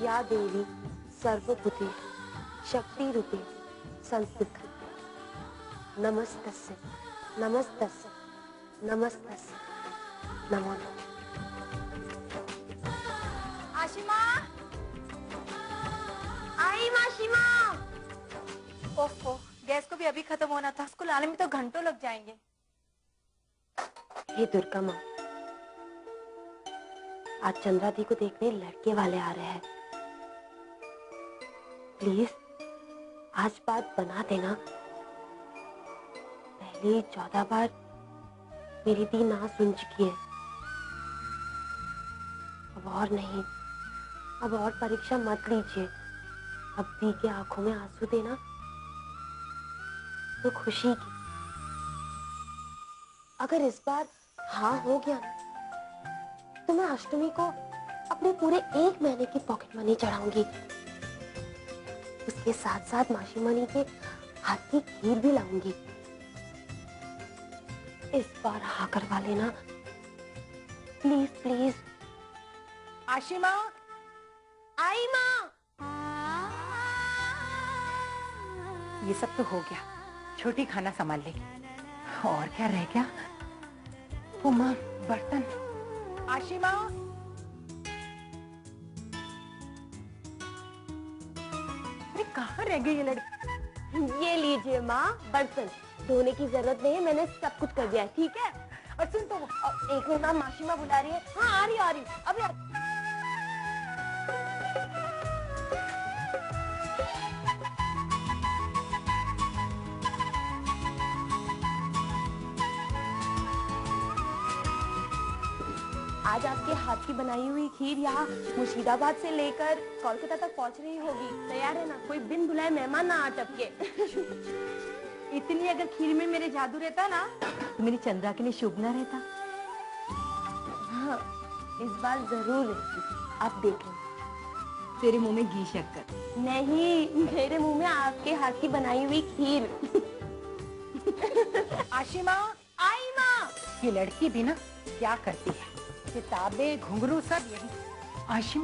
या देवी सर्वभूते शक्ति रूपे संस्थिता नमस्तस्य नमस्तस्य नमस्तस्य नमो नमः। आशिमा, आई माशिमा। ओफो, गैस को भी अभी खत्म होना था, उसको लाने में तो घंटों लग जाएंगे। हे दुर्गा माँ, आज चंद्रा दी को देखने लड़के वाले आ रहे हैं। प्लीज आज बात बना देना। पहले 14 बार मेरी दी ना सुन चुकी है। अब और नहीं, अब और परीक्षा मत लीजिए। अब दी के आंखों में आंसू देना तो खुशी की। अगर इस बार हाँ हो गया ना, तो मैं अष्टमी को अपने पूरे 1 महीने की पॉकेट मनी चढ़ाऊंगी। उसके साथ साथ मासी मनी के हाथ की खीर भी लाऊंगी। इस बार हाँ करवा लेना प्लीज प्लीज। आशिमा, आई माँ। ये सब तो हो गया, छोटी खाना संभाल लेगी। और क्या रह गया? उमा, बर्तन। आशिमा, अरे कहाँ रह गई ये लड़की? ये लीजिए माँ बर्तन। धोने की जरूरत नहीं है, मैंने सब कुछ कर दिया है। ठीक है? और सुन तो, एक मिनट माँ, मासी माँ बुला रही है। हाँ आ रही अभी आज आपके हाथ की बनाई हुई खीर यहाँ मुर्शिदाबाद से लेकर कोलकाता तक पहुँच रही होगी। तैयार है ना? कोई बिन बुलाए मेहमान ना आ टपके। इतनी अगर खीर में मेरे जादू रहता ना, तो मेरी चंद्रा के लिए शुभ ना रहता। हाँ, इस बार जरूर रहती। आप देख लो। तेरे मुंह में घी शक्कर नहीं, मेरे मुंह में आपके हाथ की बनाई हुई खीर। आशिमा, आई माँ। ये लड़की भी ना क्या करती है, किताबें घुंघरू सब यही। आशिम,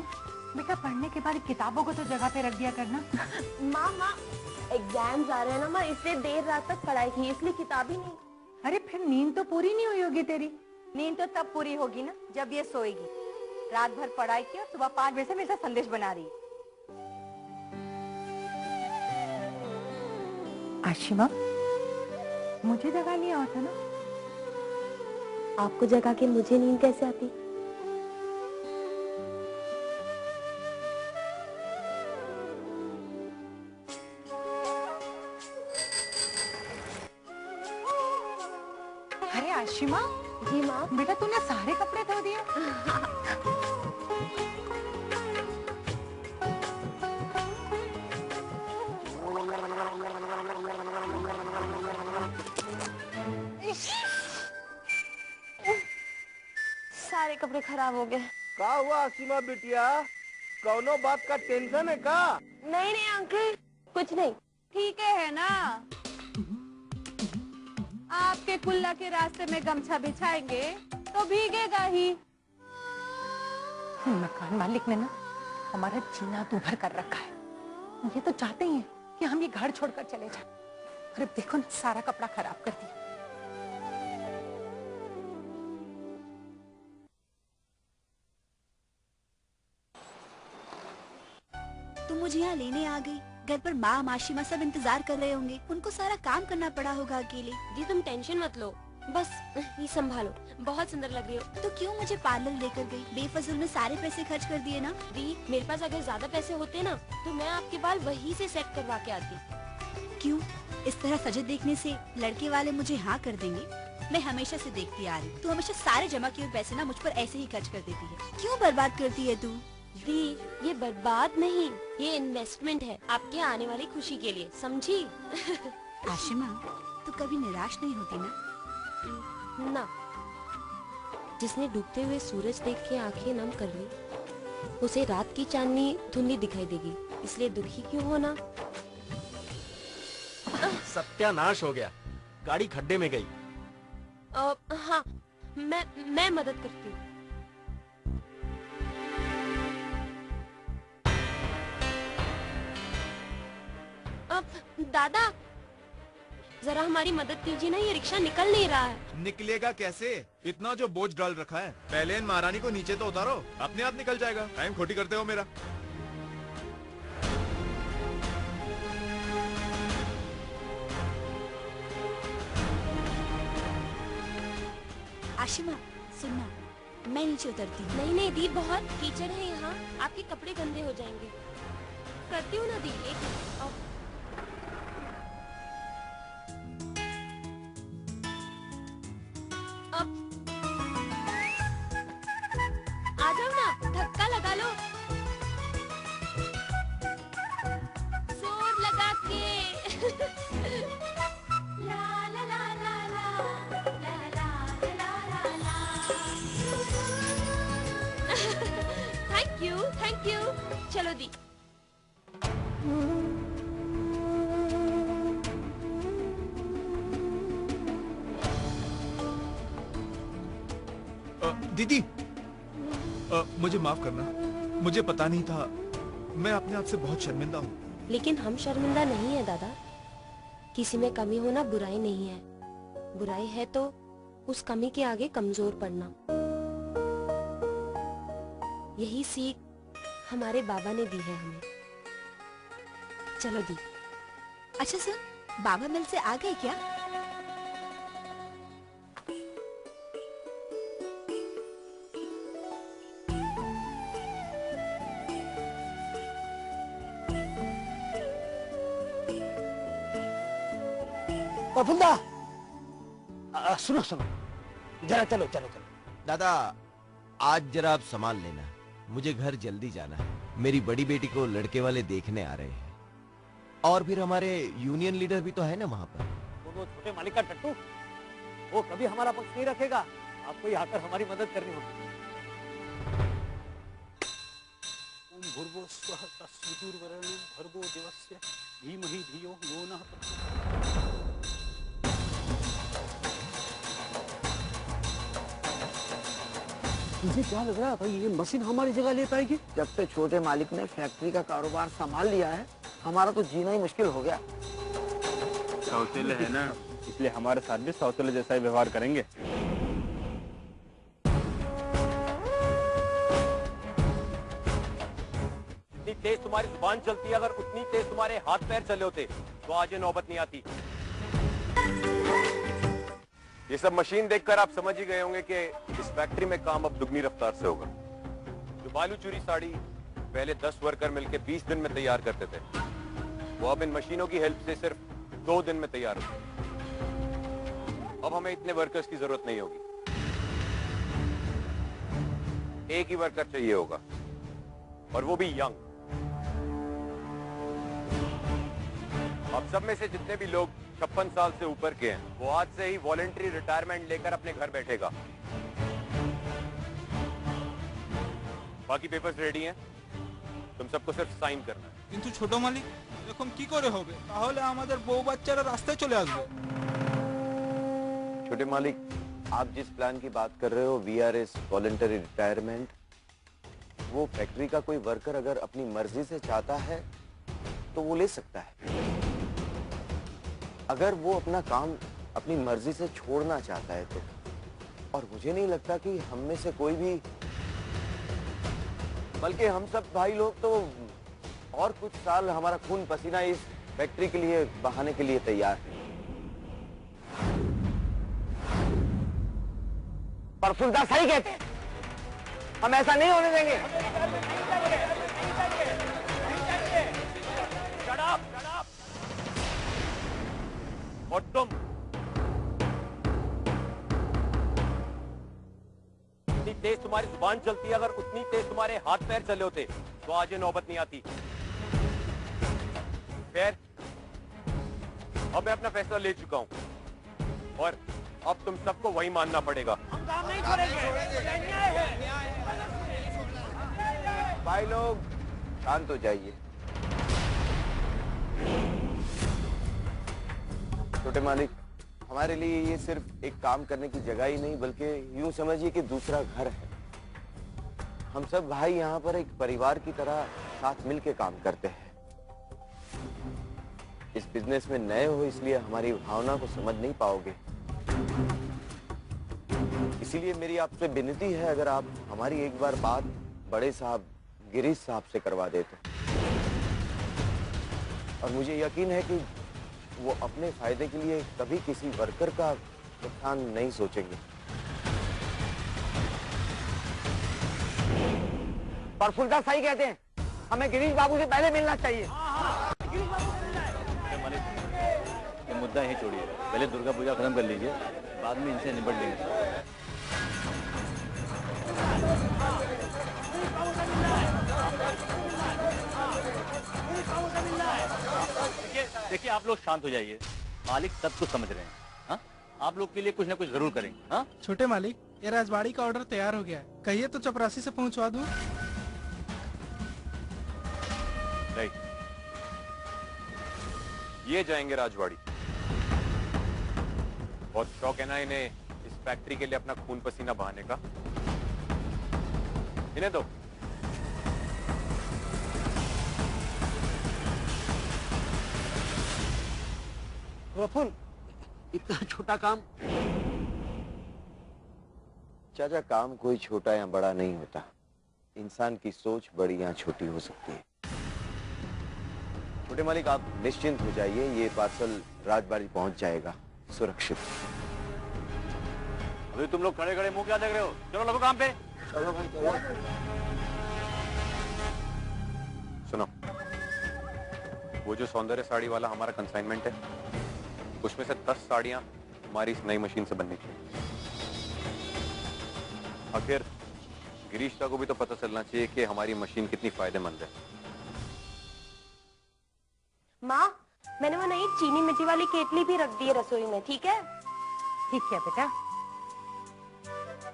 बेटा पढ़ने के बाद किताबों को तो जगह पे रख दिया करना। माँ एग्जाम्स आ रहे हैं ना माँ, इसलिए देर रात तक पढ़ाई की, इसलिए किताब ही नहीं। अरे फिर नींद तो पूरी नहीं हुई होगी तेरी। नींद तो तब पूरी होगी ना जब ये सोएगी। रात भर पढ़ाई की और सुबह 5 बजे से मेरे साथ संदेश बना रही है। आशिमा, मुझे जगा लिया होता ना। आपको जगा के मुझे नींद कैसे आती? अरे आशिमा। जी माँ। बेटा तूने सारे कपड़े धो दिए? सारे कपड़े खराब हो गए। का हुआ आसिमा बिटिया, कौनो बात का टेंशन है का? नहीं अंकल, कुछ नहीं। ठीक है ना? आपके कुल्ला के रास्ते में गमछा बिछाएंगे तो भीगेगा ही। मकान मालिक ने ना हमारा जीना दूभर कर रखा है। ये तो चाहते ही हैं कि हम ये घर छोड़कर चले जाएं। अरे देखो ना, सारा कपड़ा खराब कर दिया। तुम मुझे यहाँ लेने आ गई। घर पर माँ माशिमा सब इंतजार कर रहे होंगे, उनको सारा काम करना पड़ा होगा अकेले। जी तुम टेंशन मत लो, बस ये संभालो। बहुत सुंदर लग रही हो। तो क्यों मुझे पार्लर लेकर गई? बेफजूल में सारे पैसे खर्च कर दिए ना। दी, मेरे पास अगर ज्यादा पैसे होते ना तो मैं आपके बाल वहीं से सेट करवा के आती। क्यों? इस तरह सजे देखने से लड़के वाले मुझे हाँ कर देंगे? मैं हमेशा से देखती आ रही, तू हमेशा सारे जमा किए हुए पैसे ना मुझ पर ऐसे ही खर्च कर देती है। क्यों बर्बाद करती है तू? दी, ये बर्बाद नहीं, ये इन्वेस्टमेंट है आपके आने वाली खुशी के लिए, समझी? आशिमा, तू कभी निराश नहीं होती ना? ना, जिसने डूबते हुए सूरज देख के आंखें नम कर ली, उसे रात की चांदनी धुंधली दिखाई देगी, इसलिए दुखी क्यों होना? सत्यानाश हो गया, गाड़ी खड्डे में गई। हाँ, मैं मदद करती हूँ। दादा जरा हमारी मदद कीजिए ना, ये रिक्शा निकल नहीं रहा है। निकलेगा कैसे? इतना जो बोझ डाल रखा है, पहले इन महारानी को नीचे तो उतारो, अपने आप निकल जाएगा। टाइम खोटी करते हो मेरा। आशिमा सुनना, मैं नीचे उतरती हूँ। नहीं नहीं दी, बहुत कीचड़ है यहाँ, आपके कपड़े गंदे हो जाएंगे। करती हूँ ना दी, एक अब आ जाओ ना, धक्का लगा लो जोर लगा के। ला ला ला ला ला ला ला ला ला। Thank you. चलो दी। दीदी, मुझे माफ करना, मुझे पता नहीं था। मैं अपने आप से बहुत शर्मिंदा हूँ। लेकिन हम शर्मिंदा नहीं है दादा। किसी में कमी होना बुराई नहीं है। बुराई है तो उस कमी के आगे कमजोर पड़ना। यही सीख हमारे बाबा ने दी है हमें। चलो दी। अच्छा सुन, बाबा मिल से आ गए क्या? प्रफुल्ला, सुनो जरा चलो। दादा, आज जरा आप संभाल लेना, मुझे घर जल्दी जाना है। मेरी बड़ी बेटी को लड़के वाले देखने आ रहे हैं, और फिर हमारे यूनियन लीडर भी तो है ना वहाँ पर। वो छोटे मालिक का टट्टू, वो कभी हमारा पक्ष नहीं रखेगा। आपको ही आकर हमारी मदद करनी होगी। ओम भूर्भुवः स्वः तत्सवितुर्वरेण्यं भर्गो देवस्य धीमहि धियो यो नः प्रचोदयात्। मुझे क्या लग रहा है भाई, ये मशीन हमारी जगह ले पाएगी? जब से छोटे मालिक ने फैक्ट्री का कारोबार संभाल लिया है, हमारा तो जीना ही मुश्किल हो गया। सौतेले है ना, इसलिए हमारे साथ भी सौतेले जैसा ही व्यवहार करेंगे। जितनी तेज तुम्हारी जुबान चलती है, अगर उतनी तेज तुम्हारे हाथ पैर चले होते तो आज ये नौबत नहीं आती। ये सब मशीन देखकर आप समझ ही गए होंगे कि इस फैक्ट्री में काम अब दुगनी रफ्तार से होगा। जो बालू चूरी साड़ी पहले 10 वर्कर मिलकर 20 दिन में तैयार करते थे, वो अब इन मशीनों की हेल्प से सिर्फ 2 दिन में तैयार होगी। अब हमें इतने वर्कर्स की जरूरत नहीं होगी, एक ही वर्कर चाहिए होगा, और वो भी यंग। अब सब में से जितने भी लोग 56 साल से ऊपर के हैं, वो आज से ही वॉलंटरी रिटायरमेंट लेकर अपने घर बैठेगा। बाकी पेपर्स रेडी हैं, तुम सबको सिर्फ साइन करना है। কিন্তু ছোট মালিক, এরকম কি করে হবে? তাহলে আমাদের বউ বাচ্চারা রাস্তায় চলে আসবে। छोटे मालिक, आप जिस प्लान की बात कर रहे हो, VRS वॉलंटरी रिटायरमेंट, वो फैक्ट्री का कोई वर्कर अगर अपनी मर्जी से चाहता है तो वो ले सकता है। अगर वो अपना काम अपनी मर्जी से छोड़ना चाहता है तो, और मुझे नहीं लगता कि हम में से कोई भी, बल्कि हम सब भाई लोग तो और कुछ साल हमारा खून पसीना इस फैक्ट्री के लिए बहाने के लिए तैयार है। प्रफुल्ला सही कहते हैं, हम ऐसा नहीं होने देंगे। Shut up! और तुम जितनी तेज तुम्हारी जुबान चलती है, अगर उतनी तेज तुम्हारे हाथ पैर चले होते तो आज ये नौबत नहीं आती। खैर, अब मैं अपना फैसला ले चुका हूं, और अब तुम सबको वही मानना पड़ेगा। हम काम नहीं छोड़ेंगे। भाई लोग शांत हो जाइए। छोटे मालिक, हमारे लिए ये सिर्फ एक काम करने की जगह ही नहीं, बल्कि यूं समझिए कि दूसरा घर है। हम सब भाई यहाँ पर एक परिवार की तरह साथ मिलके काम करते हैं। इस बिजनेस में नए हो इसलिए हमारी भावना को समझ नहीं पाओगे। इसीलिए मेरी आपसे विनती है, अगर आप हमारी एक बार बात बड़े साहब गिरीश साहब से करवा दे तो। और मुझे यकीन है कि वो अपने फायदे के लिए कभी किसी वर्कर का नुकसान नहीं सोचेंगे। प्रफुल्लता सही कहते हैं, हमें गिरीश बाबू से पहले मिलना चाहिए। ये मुद्दा यही छोड़िए, पहले दुर्गा पूजा खत्म कर लीजिए, बाद में इनसे निपट लेंगे। देखिए आप लोग शांत हो जाइए, मालिक सब कुछ समझ रहे हैं। हाँ, आप लोग के लिए कुछ ना कुछ जरूर करेंगे। हाँ छोटे मालिक, ये राजबाड़ी का ऑर्डर तैयार हो गया है, कहिए तो चपरासी से पहुंचवा दूं। नहीं, ये जाएंगे राजवाड़ी। बहुत शौक है ना इन्हें इस फैक्ट्री के लिए अपना खून पसीना बहाने का। इन्हें दो। प्रफुल्ल, इतना छोटा काम। चाचा, काम कोई छोटा या बड़ा नहीं होता, इंसान की सोच बड़ी या छोटी हो सकती है। छोटे मालिक, आप निश्चिंत हो जाइए, ये पार्सल राजबाड़ी पहुंच जाएगा सुरक्षित। अभी तुम लोग खड़े खड़े मुंह क्या देख रहे हो? चलो लगो काम पे। चलो भाई चलो। सुनो, वो जो सौंदर्य साड़ी वाला हमारा कंसाइनमेंट है, उसमें से 10 साड़ियां हमारी इस नई मशीन से बननी चाहिए। आखिर गिरीश को भी तो पता चलना चाहिए कि हमारी मशीन कितनी फायदेमंद है। माँ, मैंने वो नई चीनी मिट्टी वाली केतली भी रख दी है रसोई में, ठीक है? ठीक है बेटा।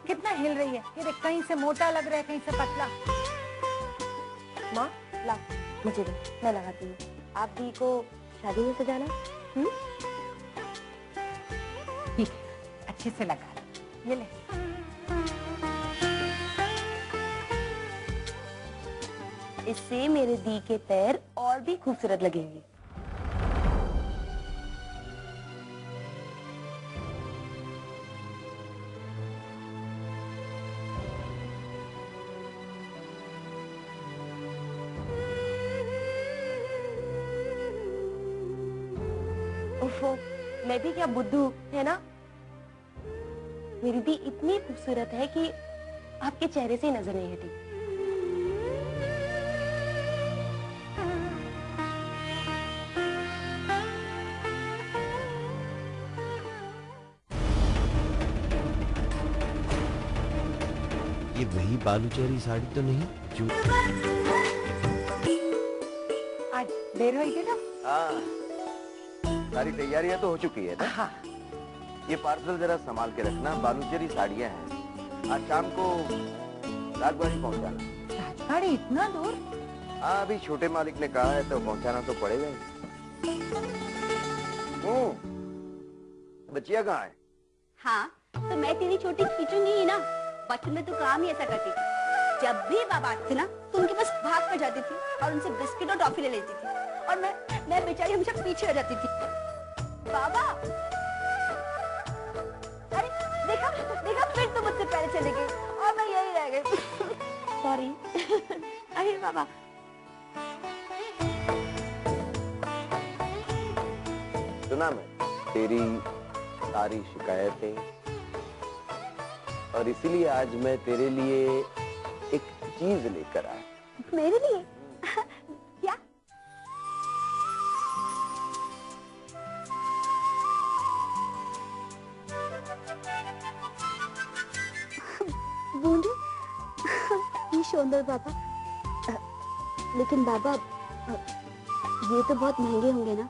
कितना हिल रही है ये देख, कहीं से मोटा लग रहा है, कहीं से पतला। माँ ला, मुझे दो, मैं लगाती हूँ। आप दी को शादी में सजाना। ठीक है, अच्छे से लगा, ये ले। इससे मेरे दी के पैर और भी खूबसूरत लगेंगे। ओफो, मैं भी क्या बुद्धू है ना? मेरी दी इतनी खूबसूरत है कि आपके चेहरे से ही नजर नहीं हटी। ये वही बालूचेरी साड़ी तो नहीं जो आज देर हुई थी ना? हाँ, सारी तैयारियां तो हो चुकी है ना? हाँ। ये पार्सल जरा संभाल के रखना, बालूचेरी साड़ियां हैं, आज शाम को राजबाड़ी पहुंचाना। राजबाड़ी इतना दूर? हाँ, अभी छोटे मालिक ने कहा है तो पहुंचाना तो पड़ेगा ही। बच्चिया कहाँ है? हाँ, तो मैं तेरी चोटी खींचूंगी ही ना। बचपन में तो काम ही ऐसा करती थी, जब भी बाबा आते थे ना तो उनके पास भाग कर जाती थी और उनसे बिस्किट और टॉफी ले लेती थी, और मैं बेचारी हमेशा पीछे रह जाती थी। बाबा, अरे देखा देखा, फिर तो मुझसे पहले चले गए और मैं यही रह गई। सॉरी। अरे बाबा, सुना मैं तेरी सारी शिकायतें, और इसीलिए आज मैं तेरे लिए एक चीज लेकर आया। मेरे लिए? क्या? बूंदी? ये सुंदर बाबा, लेकिन बाबा ये तो बहुत महंगे होंगे ना?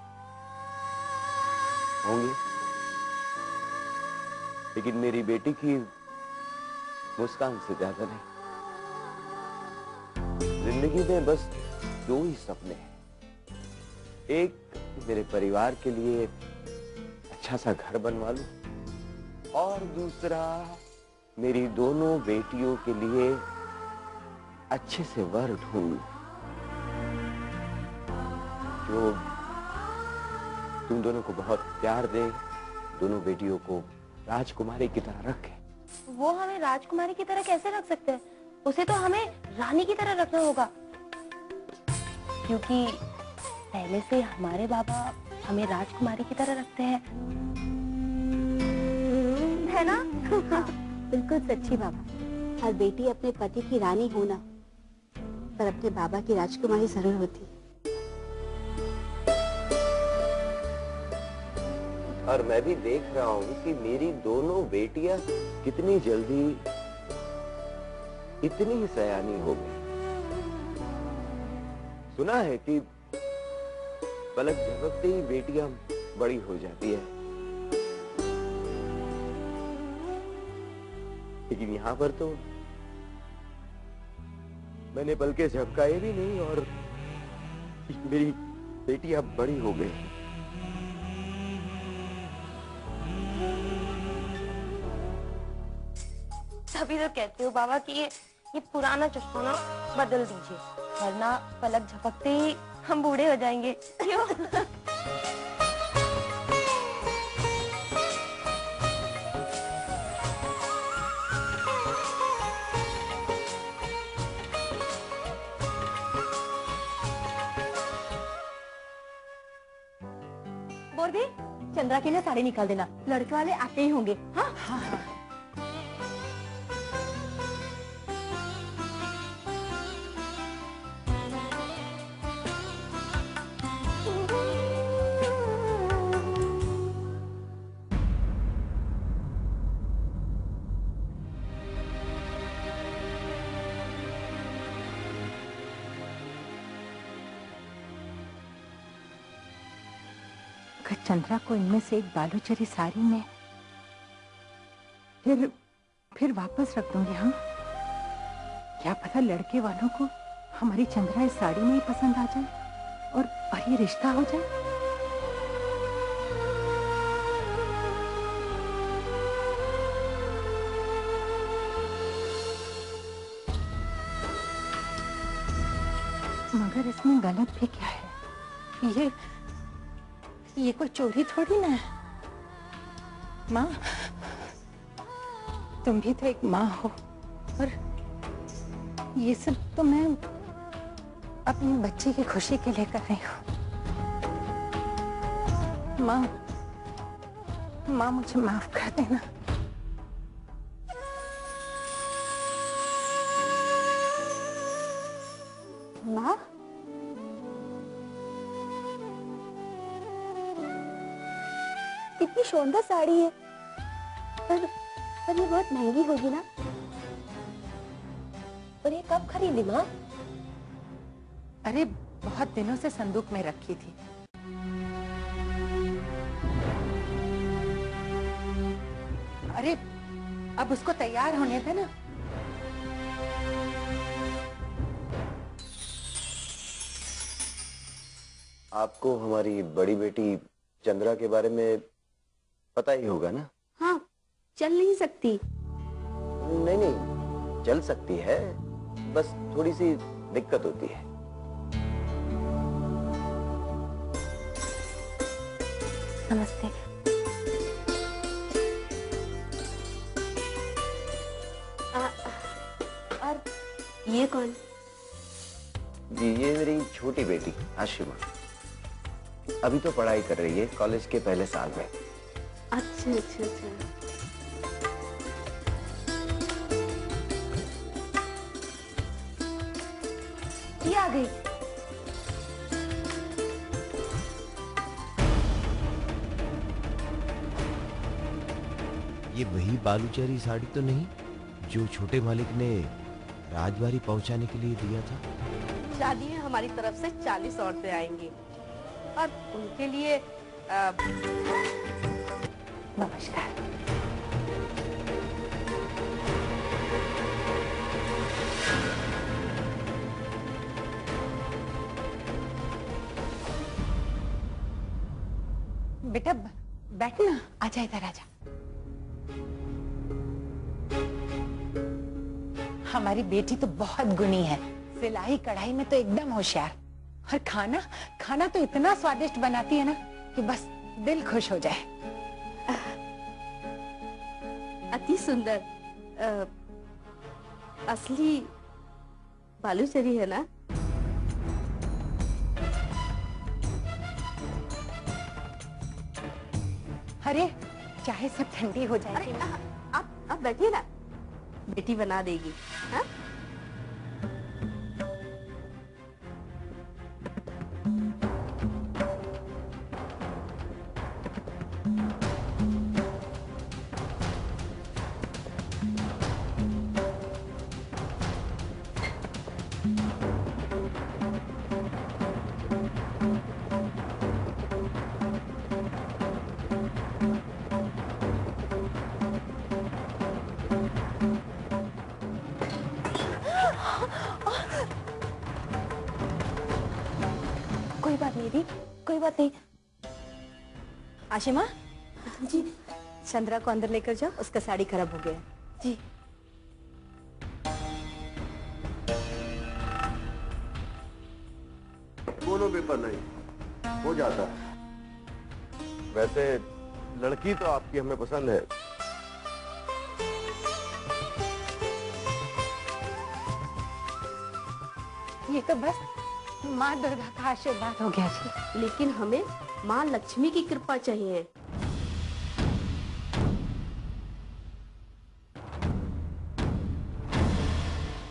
होंगे, लेकिन मेरी बेटी की मुस्कान से ज्यादा नहीं। जिंदगी में बस 2 ही सपने हैं, एक मेरे परिवार के लिए अच्छा सा घर बनवा लूं, और दूसरा मेरी दोनों बेटियों के लिए अच्छे से वर ढूंढूं जो तुम दोनों को बहुत प्यार दे, दोनों बेटियों को राजकुमारी की तरह रखे। वो हमें राजकुमारी की तरह कैसे रख सकते हैं? उसे तो हमें रानी की तरह रखना होगा, क्योंकि पहले से हमारे बाबा हमें राजकुमारी की तरह रखते हैं, है ना? हाँ, बिल्कुल सच्ची बाबा। हर बेटी अपने पति की रानी होना, पर अपने बाबा की राजकुमारी जरूर होती। और मैं भी देख रहा हूँ कि मेरी दोनों बेटियां कितनी जल्दी इतनी सयानी हो गई। सुना है कि पलक झपकते ही बेटियां बड़ी हो जाती है, लेकिन यहाँ पर तो मैंने पलके झपकाए भी नहीं और मेरी बेटियां बड़ी हो गई। तभी तो कहते हो बाबा कि ये पुराना चश्मा ना बदल दीजिए, वरना पलक झपकते ही हम बूढ़े हो जाएंगे। क्यों? बोर्दी, चंद्रा के लिए साड़ी निकाल देना, लड़के वाले आते ही होंगे। हाँ हाँ हाँ। चंद्रा को इनमें से एक बालूचरी साड़ी में फिर वापस रख दूंगी। हाँ, क्या पता लड़के वालों को हमारी चंद्रा इस साड़ी में ही पसंद आ जाए और ये रिश्ता हो जाए। मगर इसमें गलत भी क्या है? ये कोई चोरी थोड़ी ना है। माँ, तुम भी तो एक माँ हो, और ये सब तो मैं अपनी बच्ची की खुशी के लिए कर रही हूँ। माँ मुझे माफ कर देना। माँ, कितनी शानदार साड़ी है, पर ये बहुत महंगी होगी ना? और ये कब खरीदी माँ? अरे बहुत दिनों से संदूक में रखी थी। अरे अब उसको तैयार होने दे ना। आपको हमारी बड़ी बेटी चंद्रा के बारे में पता ही होगा ना? हाँ, चल नहीं सकती। नहीं, चल सकती है, बस थोड़ी सी दिक्कत होती है। नमस्ते। और ये कौन? जी, ये मेरी छोटी बेटी आशिमा, अभी तो पढ़ाई कर रही है, कॉलेज के पहले साल में। अच्छा अच्छा अच्छा। ये आ गई। ये वही बालूचरी साड़ी तो नहीं जो छोटे मालिक ने राजबारी पहुंचाने के लिए दिया था? शादी में हमारी तरफ से 40 औरतें आएंगी और उनके लिए नमस्कार। बेटा बैठना, आजा इधर आजा। हमारी बेटी तो बहुत गुणी है, सिलाई कढ़ाई में तो एकदम होशियार, और खाना तो इतना स्वादिष्ट बनाती है ना कि बस दिल खुश हो जाए। अति सुंदर। असली बालूचरी है ना? अरे चाहे सब ठंडी हो जाएगी। अरे आप बैठिए ना, बेटी बना देगी। हाँ? कोई बात नहीं दी, कोई बात नहीं। आशिमा जी चंद्रा को अंदर लेकर जाओ, उसका साड़ी खराब हो गया है। जी। दोनों पेपर नहीं हो जाता। वैसे लड़की तो आपकी हमें पसंद है। ये तो बस माँ दुर्गा का आशीर्वाद हो गया जी। लेकिन हमें माँ लक्ष्मी की कृपा चाहिए।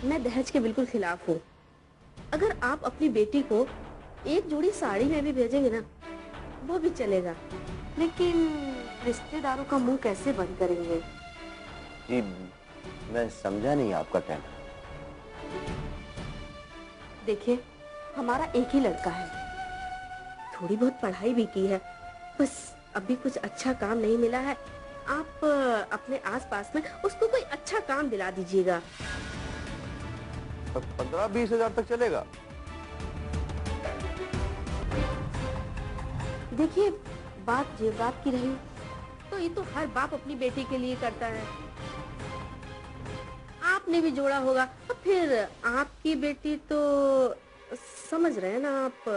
मैं दहेज के बिल्कुल खिलाफ हूँ। अगर आप अपनी बेटी को एक जोड़ी साड़ी में भी भेजेंगे ना, वो भी चलेगा, लेकिन रिश्तेदारों का मुंह कैसे बंद करेंगे? जी मैं समझा नहीं आपका कहना। देखिए, हमारा एक ही लड़का है, थोड़ी बहुत पढ़ाई भी की है, बस अभी कुछ अच्छा काम नहीं मिला है। आप अपने आसपास में उसको कोई अच्छा काम दिला दीजिएगा। 15-20 हजार तक चलेगा? देखिए, बात जेवरात की रही तो ये तो हर बाप अपनी बेटी के लिए करता है। आपने भी जोड़ा होगा, और फिर आपकी बेटी तो समझ रहे हैं ना आप।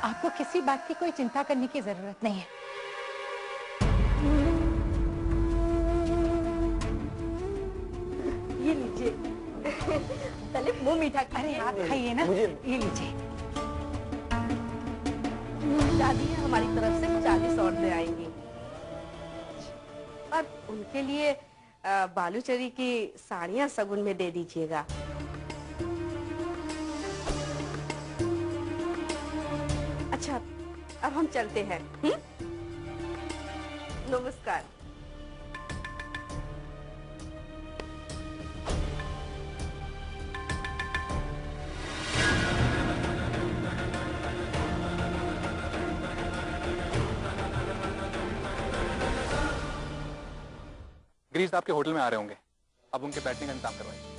आपको किसी बात की कोई चिंता करने की जरूरत नहीं है। ये लीजिए। पहले मुंह मीठा अरे आप खाइए ना, ये लीजिए। दादी हमारी तरफ से 40 औरतें आएंगी और उनके लिए बालूचरी की साड़ियां सगुन में दे दीजिएगा। अच्छा, अब हम चलते हैं। नमस्कार। गिरीश आपके होटल में आ रहे होंगे, अब उनके बैठने का इंतजाम करवाइए।